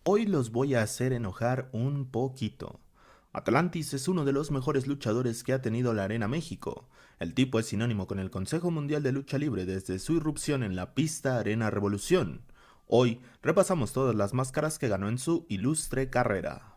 Hoy los voy a hacer enojar un poquito. Atlantis es uno de los mejores luchadores que ha tenido la Arena México. El tipo es sinónimo con el Consejo Mundial de Lucha Libre desde su irrupción en la pista Arena Revolución. Hoy repasamos todas las máscaras que ganó en su ilustre carrera.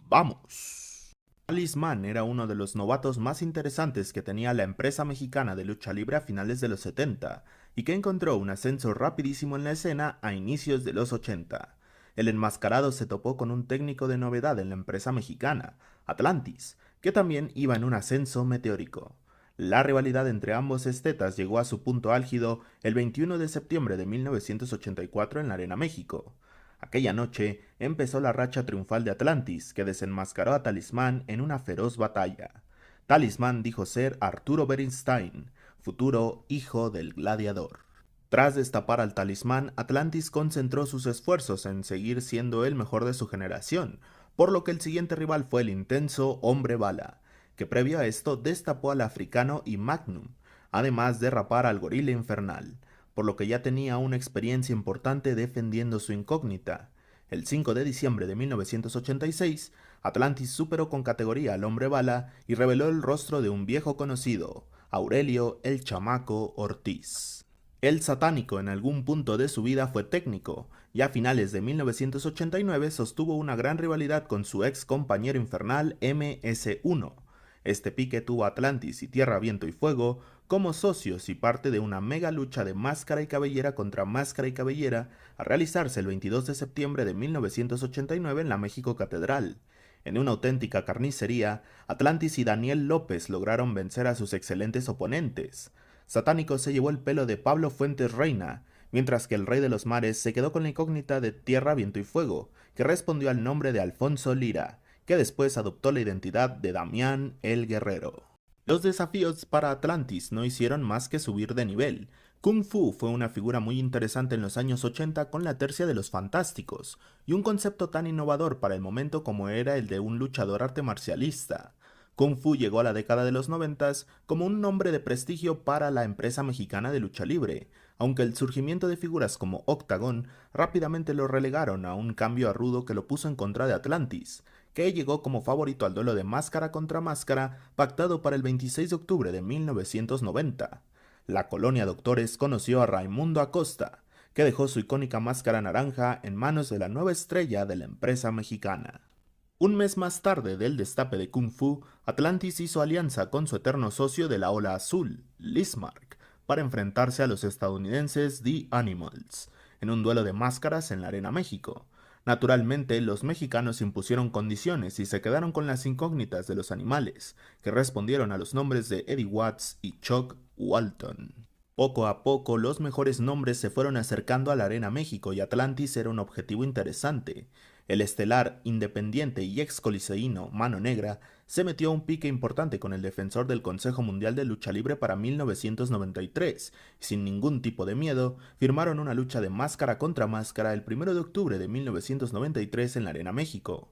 ¡Vamos! Talismán era uno de los novatos más interesantes que tenía la empresa mexicana de lucha libre a finales de los 70 y que encontró un ascenso rapidísimo en la escena a inicios de los 80. El enmascarado se topó con un técnico de novedad en la empresa mexicana, Atlantis, que también iba en un ascenso meteórico. La rivalidad entre ambos estetas llegó a su punto álgido el 21 de septiembre de 1984 en la Arena México. Aquella noche empezó la racha triunfal de Atlantis, que desenmascaró a Talismán en una feroz batalla. Talismán dijo ser Arturo Bernstein, futuro hijo del gladiador. Tras destapar al Talismán, Atlantis concentró sus esfuerzos en seguir siendo el mejor de su generación, por lo que el siguiente rival fue el intenso Hombre Bala, que previo a esto destapó al Africano y Magnum, además de rapar al Gorila Infernal, por lo que ya tenía una experiencia importante defendiendo su incógnita. El 5 de diciembre de 1986, Atlantis superó con categoría al Hombre Bala y reveló el rostro de un viejo conocido, Aurelio el Chamaco Ortiz. El satánico en algún punto de su vida fue técnico, y a finales de 1989 sostuvo una gran rivalidad con su ex compañero infernal MS-1. Este pique tuvo a Atlantis y Tierra, Viento y Fuego como socios y parte de una mega lucha de máscara y cabellera contra máscara y cabellera a realizarse el 22 de septiembre de 1989 en la México Catedral. En una auténtica carnicería, Atlantis y Daniel López lograron vencer a sus excelentes oponentes. Satánico se llevó el pelo de Pablo Fuentes Reina, mientras que el Rey de los Mares se quedó con la incógnita de Tierra, Viento y Fuego, que respondió al nombre de Alfonso Lira, que después adoptó la identidad de Damián el Guerrero. Los desafíos para Atlantis no hicieron más que subir de nivel. Kung Fu fue una figura muy interesante en los años 80 con la tercia de los fantásticos, y un concepto tan innovador para el momento como era el de un luchador arte marcialista. Kung Fu llegó a la década de los 90 como un nombre de prestigio para la empresa mexicana de lucha libre, aunque el surgimiento de figuras como Octagon rápidamente lo relegaron a un cambio a rudo que lo puso en contra de Atlantis, que llegó como favorito al duelo de máscara contra máscara pactado para el 26 de octubre de 1990. La colonia Doctores conoció a Raimundo Acosta, que dejó su icónica máscara naranja en manos de la nueva estrella de la empresa mexicana. Un mes más tarde del destape de Kung Fu, Atlantis hizo alianza con su eterno socio de la Ola Azul, Lismark, para enfrentarse a los estadounidenses The Animals, en un duelo de máscaras en la Arena México. Naturalmente, los mexicanos impusieron condiciones y se quedaron con las incógnitas de los animales, que respondieron a los nombres de Eddie Watts y Chuck Walton. Poco a poco, los mejores nombres se fueron acercando a la Arena México y Atlantis era un objetivo interesante. El estelar, independiente y ex coliseíno Mano Negra se metió a un pique importante con el defensor del Consejo Mundial de Lucha Libre para 1993 y sin ningún tipo de miedo firmaron una lucha de máscara contra máscara el 1 de octubre de 1993 en la Arena México.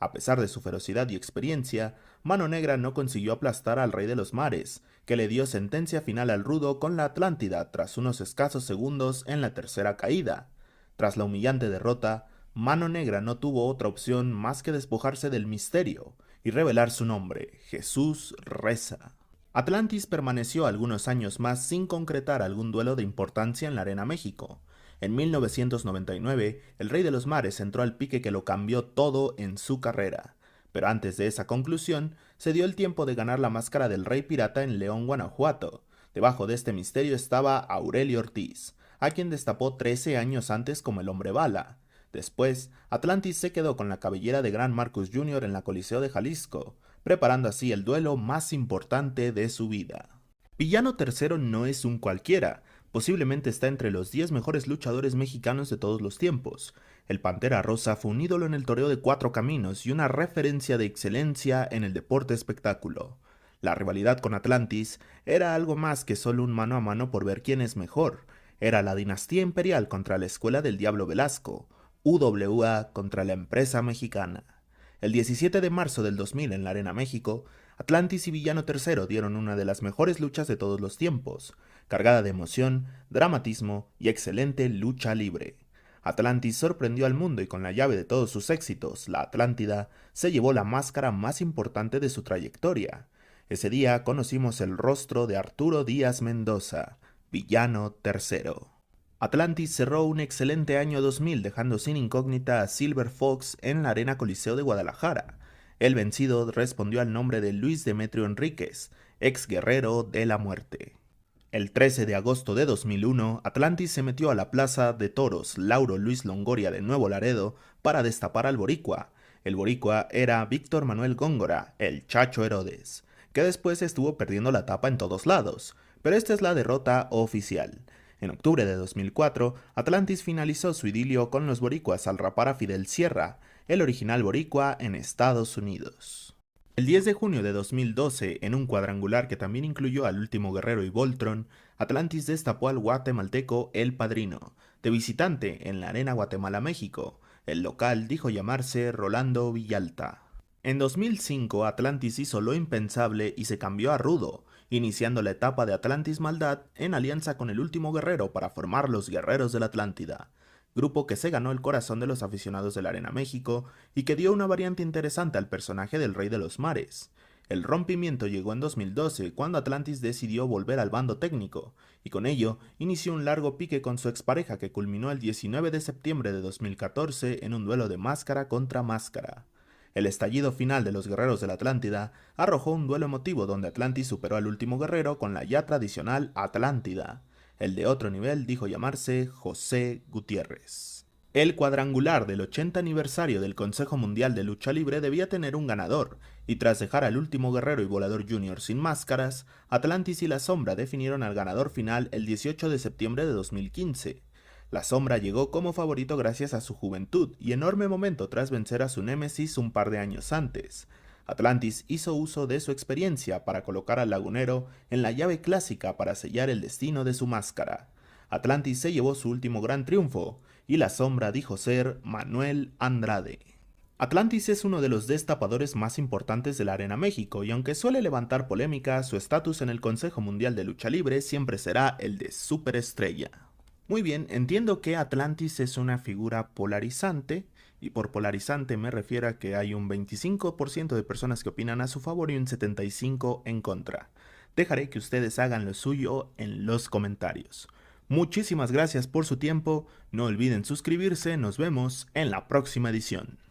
A pesar de su ferocidad y experiencia, Mano Negra no consiguió aplastar al Rey de los Mares, que le dio sentencia final al rudo con la Atlántida tras unos escasos segundos en la tercera caída. Tras la humillante derrota, Mano Negra no tuvo otra opción más que despojarse del misterio y revelar su nombre, Jesús Reza. Atlantis permaneció algunos años más sin concretar algún duelo de importancia en la Arena México. En 1999, el Rey de los Mares entró al pique que lo cambió todo en su carrera. Pero antes de esa conclusión, se dio el tiempo de ganar la máscara del Rey Pirata en León, Guanajuato. Debajo de este misterio estaba Aurelio Ortiz, a quien destapó 13 años antes como el Hombre Bala. Después, Atlantis se quedó con la cabellera de Gran Marcus Jr. en la Coliseo de Jalisco, preparando así el duelo más importante de su vida. Villano III no es un cualquiera, posiblemente está entre los 10 mejores luchadores mexicanos de todos los tiempos. El Pantera Rosa fue un ídolo en el toreo de 4 caminos y una referencia de excelencia en el deporte espectáculo. La rivalidad con Atlantis era algo más que solo un mano a mano por ver quién es mejor. Era la dinastía imperial contra la escuela del Diablo Velasco, UWA contra la empresa mexicana. El 17 de marzo del 2000 en la Arena México, Atlantis y Villano III dieron una de las mejores luchas de todos los tiempos, cargada de emoción, dramatismo y excelente lucha libre. Atlantis sorprendió al mundo y con la llave de todos sus éxitos, la Atlántida, se llevó la máscara más importante de su trayectoria. Ese día conocimos el rostro de Arturo Díaz Mendoza, villano tercero. Atlantis cerró un excelente año 2000 dejando sin incógnita a Silver Fox en la Arena Coliseo de Guadalajara. El vencido respondió al nombre de Luis Demetrio Enríquez, ex guerrero de la muerte. El 13 de agosto de 2001, Atlantis se metió a la Plaza de Toros Lauro Luis Longoria de Nuevo Laredo para destapar al boricua. El boricua era Víctor Manuel Góngora, el Chacho Herodes, que después estuvo perdiendo la tapa en todos lados, pero esta es la derrota oficial. En octubre de 2004, Atlantis finalizó su idilio con los boricuas al rapar a Fidel Sierra, el original boricua en Estados Unidos. El 10 de junio de 2012, en un cuadrangular que también incluyó al Último Guerrero y Voltron, Atlantis destapó al guatemalteco El Padrino, de visitante en la Arena Guatemala, México. El local dijo llamarse Rolando Villalta. En 2005, Atlantis hizo lo impensable y se cambió a Rudo, iniciando la etapa de Atlantis Maldad en alianza con el Último Guerrero para formar los Guerreros de la Atlántida, grupo que se ganó el corazón de los aficionados de la Arena México y que dio una variante interesante al personaje del Rey de los Mares. El rompimiento llegó en 2012 cuando Atlantis decidió volver al bando técnico, y con ello inició un largo pique con su expareja que culminó el 19 de septiembre de 2014 en un duelo de máscara contra máscara. El estallido final de los guerreros de la Atlántida arrojó un duelo emotivo donde Atlantis superó al Último Guerrero con la ya tradicional Atlántida. El de otro nivel dijo llamarse José Gutiérrez. El cuadrangular del 80 aniversario del Consejo Mundial de Lucha Libre debía tener un ganador, y tras dejar al Último Guerrero y Volador Jr. sin máscaras, Atlantis y La Sombra definieron al ganador final el 18 de septiembre de 2015. La Sombra llegó como favorito gracias a su juventud y enorme momento tras vencer a su némesis un par de años antes. Atlantis hizo uso de su experiencia para colocar al lagunero en la llave clásica para sellar el destino de su máscara. Atlantis se llevó su último gran triunfo, y La Sombra dijo ser Manuel Andrade. Atlantis es uno de los destapadores más importantes de la Arena México y aunque suele levantar polémica, su estatus en el Consejo Mundial de Lucha Libre siempre será el de superestrella. Muy bien, entiendo que Atlantis es una figura polarizante, y por polarizante me refiero a que hay un 25% de personas que opinan a su favor y un 75% en contra. Dejaré que ustedes hagan lo suyo en los comentarios. Muchísimas gracias por su tiempo, no olviden suscribirse, nos vemos en la próxima edición.